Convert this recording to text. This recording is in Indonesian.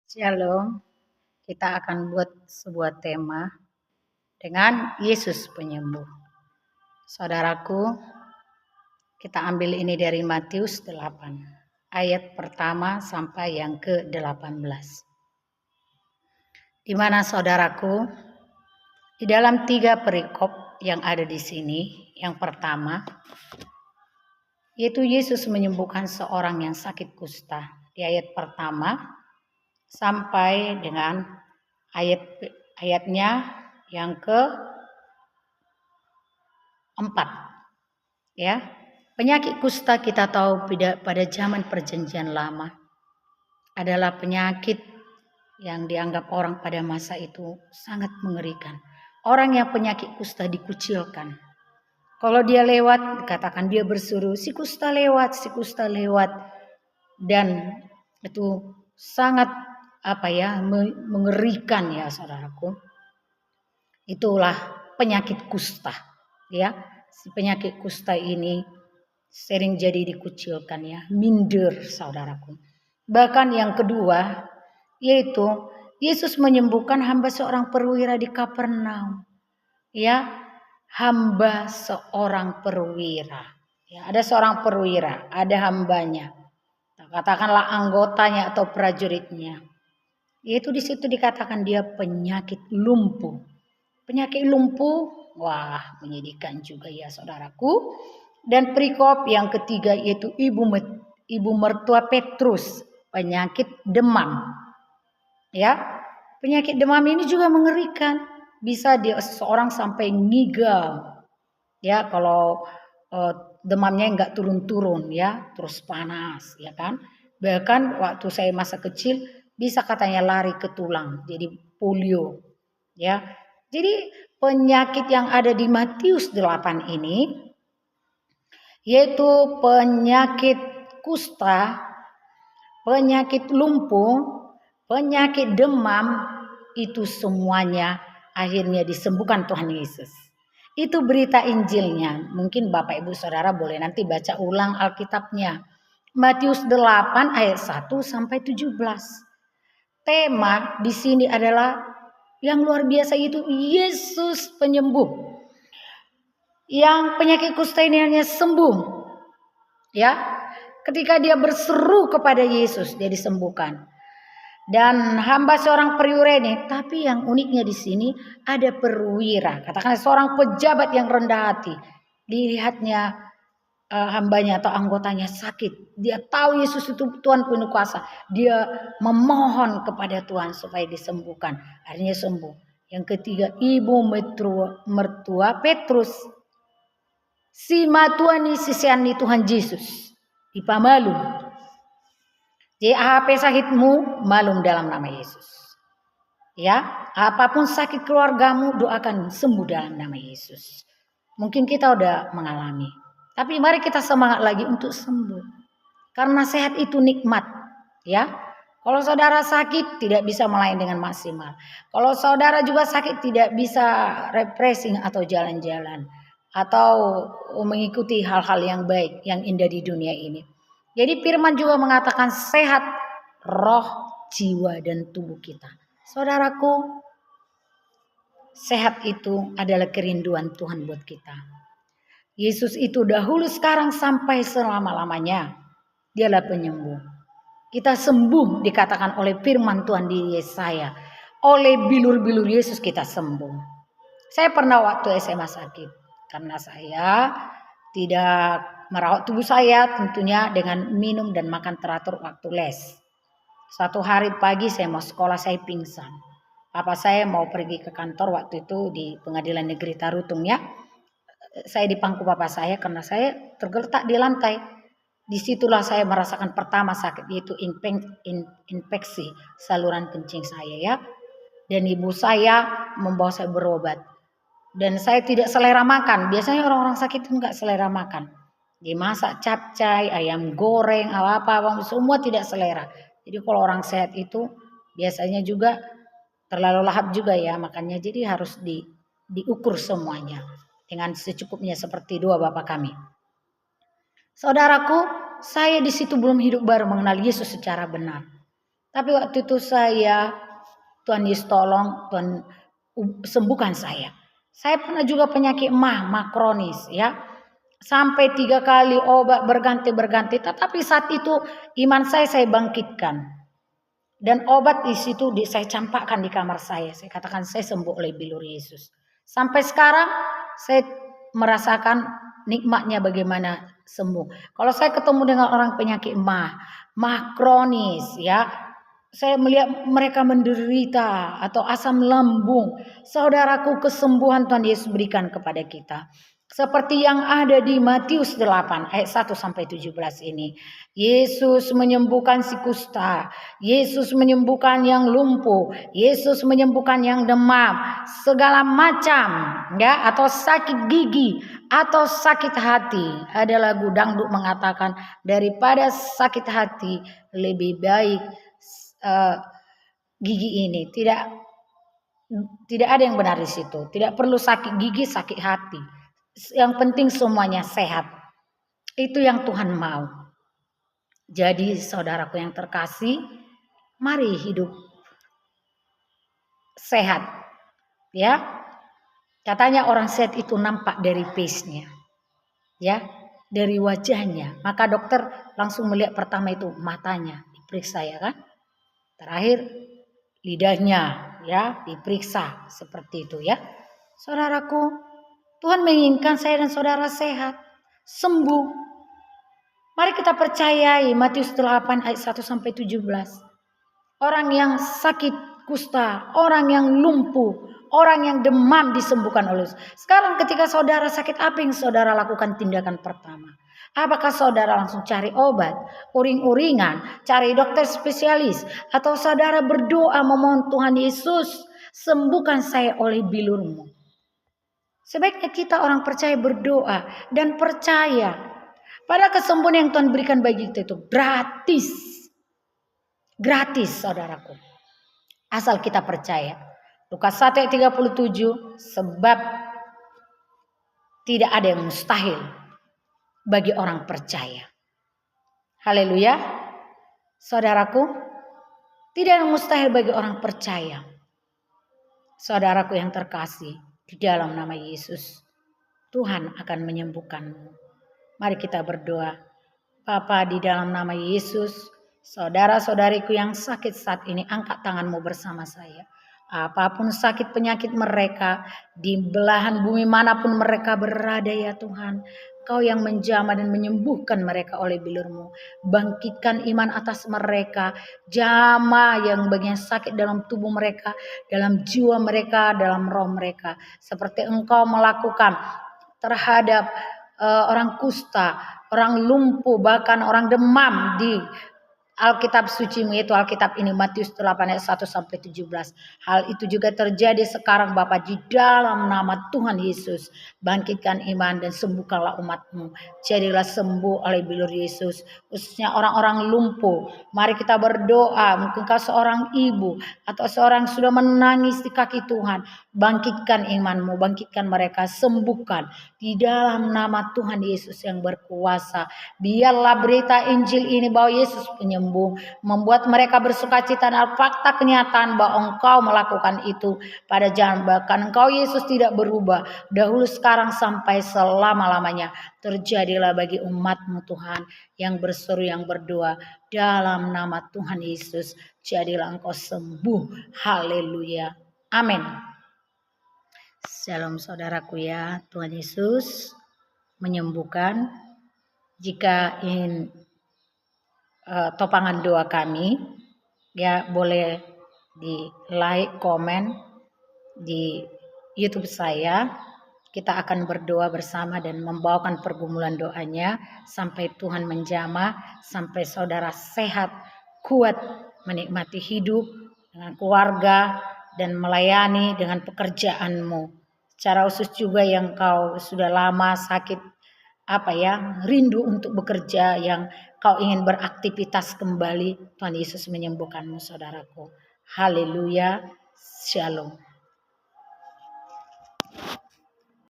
Shalom, kita akan buat sebuah tema dengan Yesus penyembuh. Saudaraku, kita ambil ini dari Matius 8, ayat pertama sampai yang ke-18. Di mana saudaraku, di dalam 3 perikop yang ada di sini, yang pertama, yaitu Yesus menyembuhkan seorang yang sakit kusta. Di ayat pertama, sampai dengan ayatnya yang ke-4, ya. Penyakit kusta kita tahu pada zaman perjanjian lama adalah penyakit yang dianggap orang pada masa itu sangat mengerikan. Orang yang penyakit kusta dikucilkan. Kalau dia lewat, katakan dia berseru, si kusta lewat, si kusta lewat. Dan itu sangat mengerikan ya saudaraku. Itulah penyakit kusta, ya. Si penyakit kusta ini sering jadi dikucilkan ya, minder saudaraku. Bahkan yang kedua yaitu Yesus menyembuhkan hamba seorang perwira di Kapernaum. Ya, hamba seorang perwira. Ya, ada seorang perwira, ada hambanya. Katakanlah anggotanya atau prajuritnya. Yaitu di situ dikatakan dia penyakit lumpuh. Penyakit lumpuh, wah menyedihkan juga ya saudaraku. Dan perikop yang ketiga yaitu ibu mertua Petrus, penyakit demam. Ya, penyakit demam ini juga mengerikan. Bisa seorang sampai ngigal. Ya, kalau demamnya enggak turun-turun ya, terus panas ya kan. Bahkan waktu saya masa kecil bisa katanya lari ke tulang, jadi polio ya. Jadi penyakit yang ada di Matius 8 ini yaitu penyakit kusta, penyakit lumpuh, penyakit demam, itu semuanya akhirnya disembuhkan Tuhan Yesus. Itu berita Injilnya. Mungkin Bapak Ibu Saudara boleh nanti baca ulang Alkitabnya. Matius 8 ayat 1 sampai 17. Tema di sini adalah yang luar biasa, itu Yesus penyembuh. Yang penyakit kusta ini hanya sembuh. Ya. Ketika dia berseru kepada Yesus, dia disembuhkan. Dan hamba seorang perwira ini, tapi yang uniknya di sini ada perwira, katakan seorang pejabat yang rendah hati. Dilihatnya hambanya atau anggotanya sakit, dia tahu Yesus itu Tuhan penuh kuasa, dia memohon kepada Tuhan supaya disembuhkan. Akhirnya sembuh. Yang ketiga, ibu mertua Petrus, si matuani sisiani Tuhan Yesus, dipamalum. Jadi apa sakitmu, malum dalam nama Yesus. Ya, apapun sakit keluargamu, doakan sembuh dalam nama Yesus. Mungkin kita udah mengalami, tapi mari kita semangat lagi untuk sembuh. Karena sehat itu nikmat, ya. Kalau saudara sakit tidak bisa melayani dengan maksimal. Kalau saudara juga sakit tidak bisa refreshing atau jalan-jalan atau mengikuti hal-hal yang baik, yang indah di dunia ini. Jadi firman juga mengatakan sehat roh, jiwa, dan tubuh kita. Saudaraku, sehat itu adalah kerinduan Tuhan buat kita. Yesus itu dahulu, sekarang, sampai selama-lamanya. Dialah penyembuh. Kita sembuh dikatakan oleh firman Tuhan di Yesaya. Oleh bilur-bilur Yesus kita sembuh. Saya pernah waktu SMA sakit. Karena saya tidak merawat tubuh saya tentunya dengan minum dan makan teratur waktu les. Satu hari pagi saya mau sekolah, saya pingsan. Papa saya mau pergi ke kantor waktu itu di Pengadilan Negeri Tarutung ya. Saya dipangku papa saya karena saya tergeletak di lantai. Disitulah saya merasakan pertama sakit, yaitu infeksi saluran kencing saya ya. Dan ibu saya membawa saya berobat. Dan saya tidak selera makan. Biasanya orang-orang sakit itu enggak selera makan. Dimasak capcay, ayam goreng, apa-apa, semua tidak selera. Jadi kalau orang sehat itu biasanya juga terlalu lahap juga ya makannya. Jadi harus diukur semuanya dengan secukupnya seperti doa Bapa kami. Saudaraku, saya di situ belum hidup baru mengenal Yesus secara benar. Tapi waktu itu Tuhan Yesus tolong, Tuhan sembuhkan saya. Saya pernah juga penyakit mah kronis ya. Sampai 3 kali obat berganti-berganti. Tetapi saat itu iman saya bangkitkan. Dan obat di situ saya campakkan di kamar saya. Saya katakan saya sembuh oleh bilur Yesus. Sampai sekarang saya merasakan nikmatnya bagaimana sembuh. Kalau saya ketemu dengan orang penyakit mah kronis ya, saya melihat mereka menderita atau asam lambung. Saudaraku, kesembuhan Tuhan Yesus berikan kepada kita. Seperti yang ada di Matius 8 ayat 1 sampai 17 ini. Yesus menyembuhkan si kusta, Yesus menyembuhkan yang lumpuh, Yesus menyembuhkan yang demam, segala macam ya, atau sakit gigi atau sakit hati. Ada lagu dangdut mengatakan daripada sakit hati lebih baik gigi ini. Tidak ada yang benar di situ. Tidak perlu sakit gigi, sakit hati. Yang penting semuanya sehat. Itu yang Tuhan mau. Jadi saudaraku yang terkasih, mari hidup sehat. Ya. Katanya orang sehat itu nampak dari face-nya. Ya, dari wajahnya. Maka dokter langsung melihat pertama itu matanya, diperiksa ya kan? Terakhir lidahnya ya, diperiksa seperti itu ya. Saudaraku, Tuhan menginginkan saya dan saudara sehat, sembuh. Mari kita percayai Matius 8 ayat 1 sampai 17. Orang yang sakit kusta, orang yang lumpuh, orang yang demam disembuhkan oleh Yesus. Sekarang ketika saudara sakit, apa yang saudara lakukan tindakan pertama? Apakah saudara langsung cari obat, uring-uringan, cari dokter spesialis, atau saudara berdoa memohon Tuhan Yesus, sembuhkan saya oleh bilurmu? Sebaiknya kita orang percaya berdoa dan percaya pada kesembuhan yang Tuhan berikan bagi kita itu gratis. Gratis saudaraku. Asal kita percaya. Lukas 1 ayat 37, sebab tidak ada yang mustahil bagi orang percaya. Haleluya. Saudaraku, tidak ada yang mustahil bagi orang percaya. Saudaraku yang terkasih, di dalam nama Yesus, Tuhan akan menyembuhkanmu. Mari kita berdoa. Bapa, di dalam nama Yesus, saudara-saudariku yang sakit saat ini, angkat tanganmu bersama saya. Apapun sakit penyakit mereka, di belahan bumi manapun mereka berada ya Tuhan, Kau yang menjamah dan menyembuhkan mereka oleh bilur-Mu. Bangkitkan iman atas mereka, jamah yang bagian sakit dalam tubuh mereka, dalam jiwa mereka, dalam roh mereka. Seperti Engkau melakukan terhadap orang kusta, orang lumpuh, bahkan orang demam di Alkitab suci-Mu, yaitu Alkitab ini Matius 8 ayat 1 sampai 17. Hal itu juga terjadi sekarang Bapa, di dalam nama Tuhan Yesus. Bangkitkan iman dan sembuhkanlah umat-Mu. Jadilah sembuh oleh bilur Yesus, khususnya orang-orang lumpuh. Mari kita berdoa. Mungkin kau seorang ibu atau seorang yang sudah menangis di kaki Tuhan. Bangkitkan iman-Mu, bangkitkan mereka, sembuhkan di dalam nama Tuhan Yesus yang berkuasa. Biarlah berita Injil ini bahwa Yesus penyembuh, membuat mereka bersukacita dan fakta kenyataan bahwa Engkau melakukan itu pada zaman, bahkan Engkau Yesus tidak berubah dahulu, sekarang, sampai selama-lamanya. Terjadilah bagi umat-Mu Tuhan yang berseru, yang berdoa dalam nama Tuhan Yesus. Jadilah Engkau sembuh. Haleluya. Amin. Shalom saudaraku ya. Tuhan Yesus menyembuhkan. Jika ingin topangan doa kami, ya boleh di like, komen di YouTube saya. Kita akan berdoa bersama dan membawakan pergumulan doanya sampai Tuhan menjamah, sampai saudara sehat, kuat, menikmati hidup dengan keluarga dan melayani dengan pekerjaanmu. Secara khusus juga yang kau sudah lama sakit, rindu untuk bekerja, yang kau ingin beraktivitas kembali, Tuhan Yesus menyembuhkanmu saudaraku. Haleluya. Shalom.